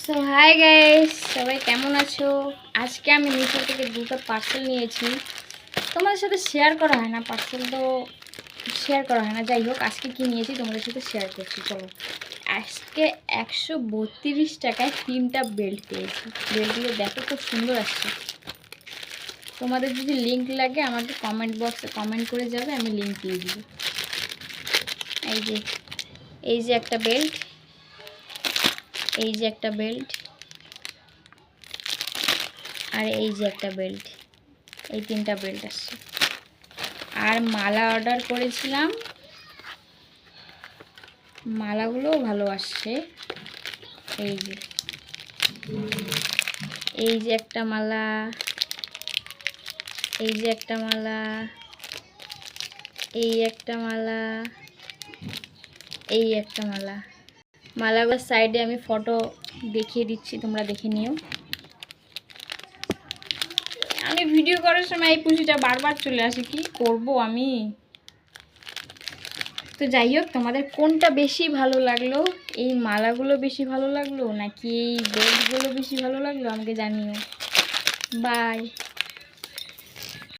So hi guys, সবাই কেমন আছো? আজকে আমি মিশো থেকে দুটো পার্সেল নিয়েছি। তোমাদের সাথে শেয়ার করা হয় না, পার্সেল তো শেয়ার করা হয় না। যাই হোক, আজকে কি নিয়েছি তোমাদের সাথে শেয়ার করছি। চলো, আজকে 132 টাকায় 3টা বেল্ট পেয়েছি। বেল্টগুলো দেখো, খুব সুন্দর আসছে। তোমাদের যদি লিঙ্ক লাগে আমাকে কমেন্ট বক্সে কমেন্ট করে যাবে, আমি লিঙ্ক দিয়ে দিব। এই যে একটা বেল্ট, এই যে একটা বেল্ট, আর এই যে একটা বেল্ট। এই 3টা বেল্ট আসছে। আর মালা অর্ডার করেছিলাম, মালাগুলোও ভালো আসছে। এই যে একটা মালা, এই যে একটা মালা, এই একটা মালা, এই একটা মালা। মালাগুলোর সাইডে আমি ফটো দেখিয়ে দিচ্ছি, তোমরা দেখে নিও। আমি ভিডিও করার সময় এই পুঁজিটা বারবার চলে আসে, কি করব আমি। তো যাই হোক, তোমাদের কোনটা বেশি ভালো লাগলো? এই মালাগুলো বেশি ভালো লাগলো নাকি এই বেল্টগুলো বেশি ভালো লাগলো? আমাকে জানিও। বাই।